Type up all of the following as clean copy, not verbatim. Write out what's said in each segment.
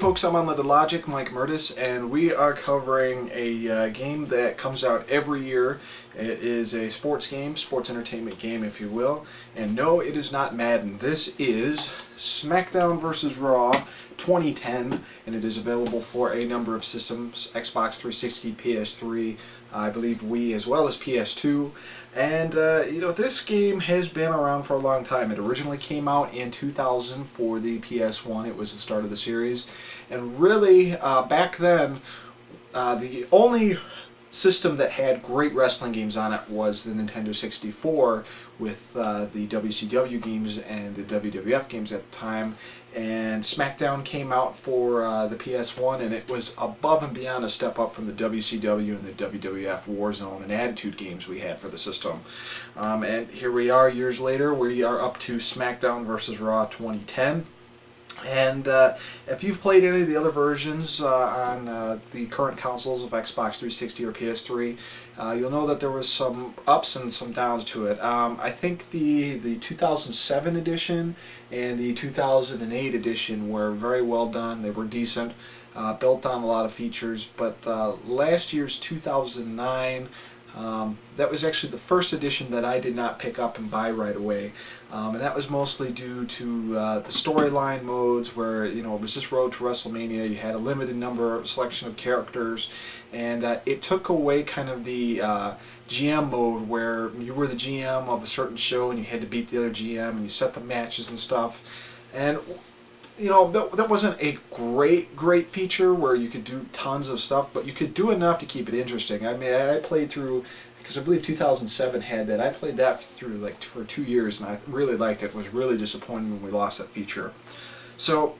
folks, I'm on the Logic, Mike Mertes, and we are covering a game that comes out every year. It is a sports game, sports entertainment game if you will, and no, it is not Madden. This is Smackdown vs. Raw 2010, and it is available for a number of systems, Xbox 360, PS3, I believe Wii, as well as PS2. And, this game has been around for a long time. It originally came out in 2000 for the PS1. It was the start of the series. And really, back then, the only system that had great wrestling games on it was the Nintendo 64 with the WCW games and the WWF games at the time. And Smackdown came out for the PS1, and it was above and beyond a step up from the WCW and the WWF Warzone and Attitude games we had for the system. And here we are years later. We are up to Smackdown vs. Raw 2010. And if you've played any of the other versions on the current consoles of Xbox 360 or PS3, you'll know that there was some ups and some downs to it. I think the 2007 edition and the 2008 edition were very well done. They were decent, built on a lot of features, but last year's 2009, that was actually the first edition that I did not pick up and buy right away, and that was mostly due to the storyline modes where, it was just Road to WrestleMania. You had a limited selection of characters, and it took away kind of the GM mode where you were the GM of a certain show and you had to beat the other GM and you set the matches and stuff. And that wasn't a great feature where you could do tons of stuff, but you could do enough to keep it interesting. I mean, I played through, because I believe 2007 had that. I played that through for 2 years, and I really liked it. It was really disappointing when we lost that feature. So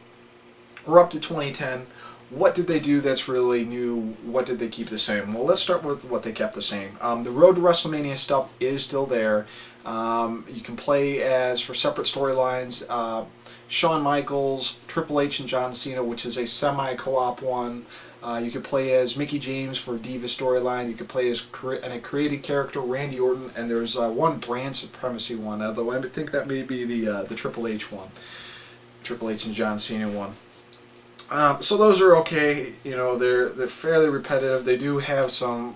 we're up to 2010. What did they do that's really new? What did they keep the same? Well, let's start with what they kept the same. The Road to WrestleMania stuff is still there. You can play as, for separate storylines, Shawn Michaels, Triple H, and John Cena, which is a semi-co-op one. You could play as Mickie James for Diva storyline. You could play as a created character, Randy Orton, and there's one brand supremacy one, although I think that may be the Triple H one. Triple H and John Cena one. So those are okay. They're fairly repetitive. They do have some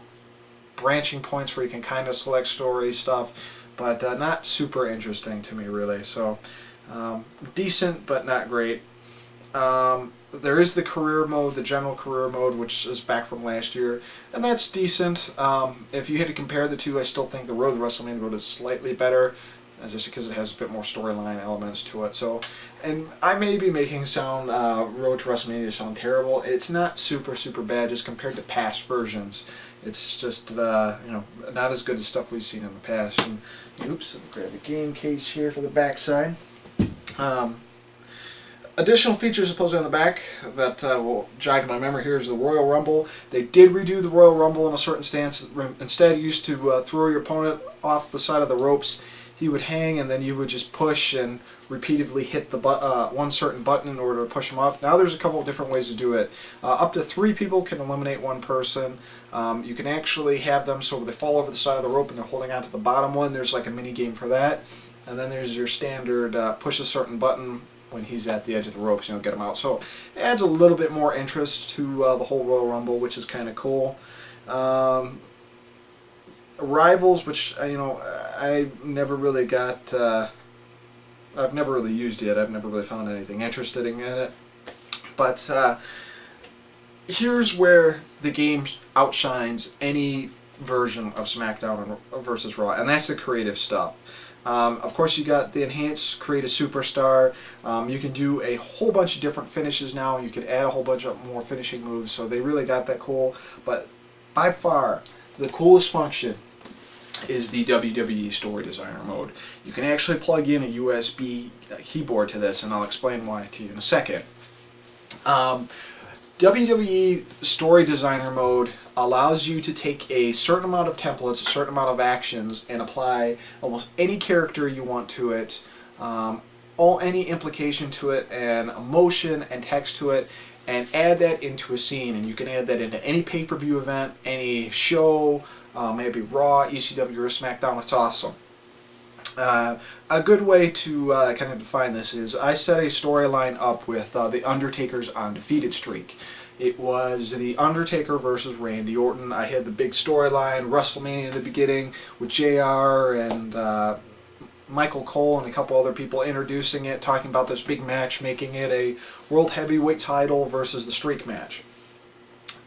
branching points where you can kind of select story stuff, but not super interesting to me really. So decent, but not great. There is the career mode, the general career mode, which is back from last year, and that's decent. If you had to compare the two, I still think the Road to WrestleMania mode is slightly better, just because it has a bit more storyline elements to it. So, and I may be making Road to WrestleMania sound terrible. It's not super bad just compared to past versions. It's just not as good as stuff we've seen in the past. And oops, I'll grab a game case here for the backside. Additional features supposedly on the back that will jog my memory here is the Royal Rumble. They did redo the Royal Rumble in a certain stance. Instead, you used to throw your opponent off the side of the ropes. He would hang, and then you would just push and repeatedly hit the one certain button in order to push him off. Now there's a couple of different ways to do it. Up to 3 people can eliminate one person. You can actually have them so they fall over the side of the rope and they're holding on to the bottom one. There's like a mini game for that. And then there's your standard push a certain button when he's at the edge of the ropes, get him out. So it adds a little bit more interest to the whole Royal Rumble, which is kind of cool. Rivals, which I never really got. I've never really used yet. I've never really found anything interesting in it. But here's where the game outshines any version of SmackDown versus Raw, and that's the creative stuff. Of course, you got the enhanced create a superstar. You can do a whole bunch of different finishes now. You can add a whole bunch of more finishing moves, so they really got that cool. But by far, the coolest function is the WWE Story Designer mode. You can actually plug in a USB keyboard to this, and I'll explain why to you in a second. WWE Story Designer mode allows you to take a certain amount of templates, a certain amount of actions, and apply almost any character you want to it, any implication to it, and emotion and text to it, and add that into a scene. And you can add that into any pay-per-view event, any show, maybe Raw, ECW, or SmackDown. It's awesome. A good way to kind of define this is I set a storyline up with The Undertaker's undefeated streak. It was The Undertaker versus Randy Orton. I had the big storyline, WrestleMania in the beginning, with JR and Michael Cole and a couple other people introducing it, talking about this big match, making it a World Heavyweight title versus the streak match.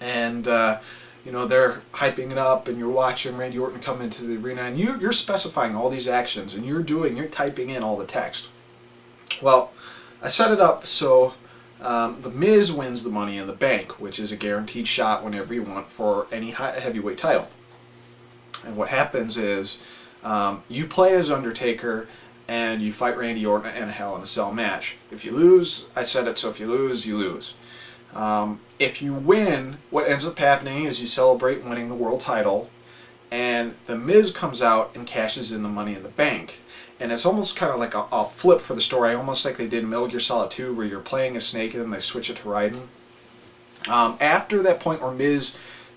And you know, they're hyping it up, and you're watching Randy Orton come into the arena, and you're specifying all these actions, and you're typing in all the text. Well, I set it up so The Miz wins the Money in the Bank, which is a guaranteed shot whenever you want for any heavyweight title. And what happens is you play as Undertaker, and you fight Randy Orton in a Hell in a Cell match. If you lose, I set it so if you lose, you lose. If you win, what ends up happening is you celebrate winning the world title, and The Miz comes out and cashes in the Money in the Bank. And it's almost kind of like a flip for the story, almost like they did in Metal Gear Solid 2, where you're playing as Snake and then they switch it to Raiden. After that point where Miz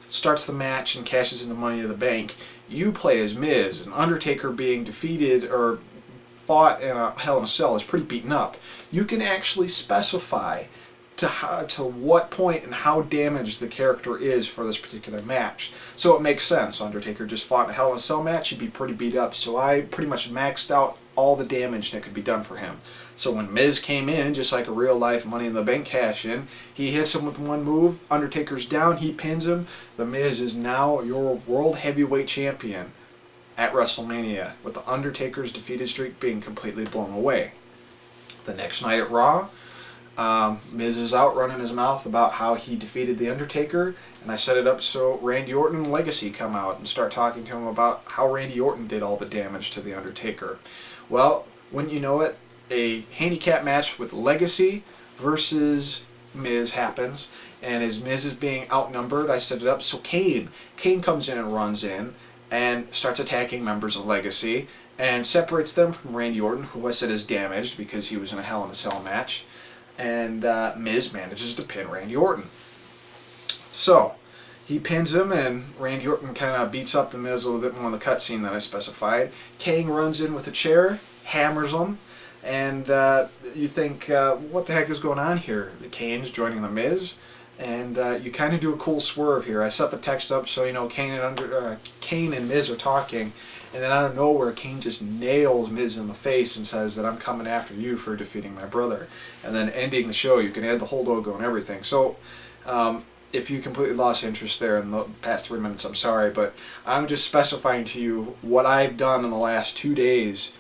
starts the match and cashes in the Money in the Bank, you play as Miz, and Undertaker being defeated or fought in a Hell in a Cell is pretty beaten up. You can actually specify to what point and how damaged the character is for this particular match. So it makes sense. Undertaker just fought in a Hell in a Cell match, he'd be pretty beat up. So I pretty much maxed out all the damage that could be done for him. So when Miz came in, just like a real life Money in the Bank cash in, he hits him with one move, Undertaker's down, he pins him. The Miz is now your World Heavyweight Champion at WrestleMania, with the Undertaker's defeated streak being completely blown away. The next night at Raw, Miz is out running his mouth about how he defeated The Undertaker, and I set it up so Randy Orton and Legacy come out and start talking to him about how Randy Orton did all the damage to The Undertaker. Well, wouldn't you know it, a handicap match with Legacy versus Miz happens, and as Miz is being outnumbered, I set it up so Kane comes in and runs in and starts attacking members of Legacy and separates them from Randy Orton, who I said is damaged because he was in a Hell in a Cell match. And Miz manages to pin Randy Orton. So, he pins him, and Randy Orton kind of beats up the Miz a little bit more in the cutscene that I specified. Kane runs in with a chair, hammers him, and you think, what the heck is going on here? The Kane's joining the Miz, and you kind of do a cool swerve here. I set the text up so, you know, Kane and Miz are talking, and then out of nowhere, Kane just nails Miz in the face and says that I'm coming after you for defeating my brother. And then ending the show, you can add the whole logo and everything. So if you completely lost interest there in the past 3 minutes, I'm sorry, but I'm just specifying to you what I've done in the last 2 days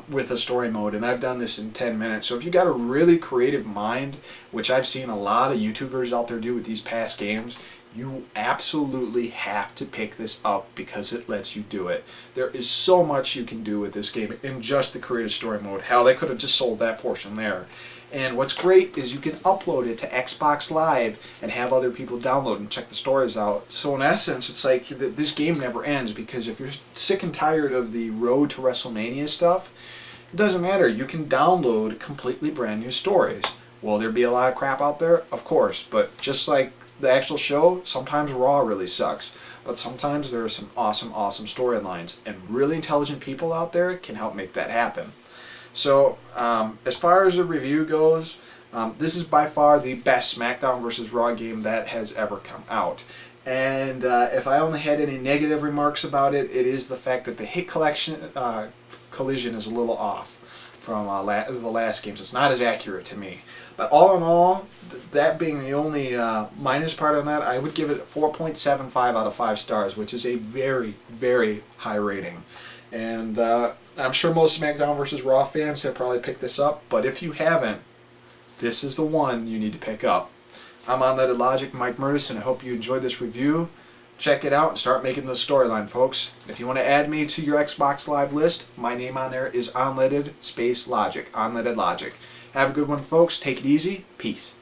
with the story mode, and I've done this in 10 minutes. So if you got a really creative mind, which I've seen a lot of YouTubers out there do with these past games, you absolutely have to pick this up because it lets you do it. There is so much you can do with this game in just the creative story mode. Hell, they could have just sold that portion there. And what's great is you can upload it to Xbox Live and have other people download and check the stories out. So in essence, it's like this game never ends, because if you're sick and tired of the Road to WrestleMania stuff, it doesn't matter. You can download completely brand new stories. Will there be a lot of crap out there? Of course, but just like the actual show, sometimes Raw really sucks, but sometimes there are some awesome storylines, and really intelligent people out there can help make that happen. So as far as the review goes, this is by far the best Smackdown vs. Raw game that has ever come out. And if I only had any negative remarks about it, it is the fact that the hit collision is a little off from the last games. It's not as accurate to me. But all in all, that being the only minus part on that, I would give it 4.75 out of 5 stars, which is a very, very high rating. And I'm sure most Smackdown vs. Raw fans have probably picked this up, but if you haven't, this is the one you need to pick up. I'm Unleaded Logic, Mike Mertes, and I hope you enjoyed this review. Check it out and start making the storyline, folks. If you want to add me to your Xbox Live list, my name on there is Unleaded Space Logic, Unleaded Logic. Have a good one, folks. Take it easy. Peace.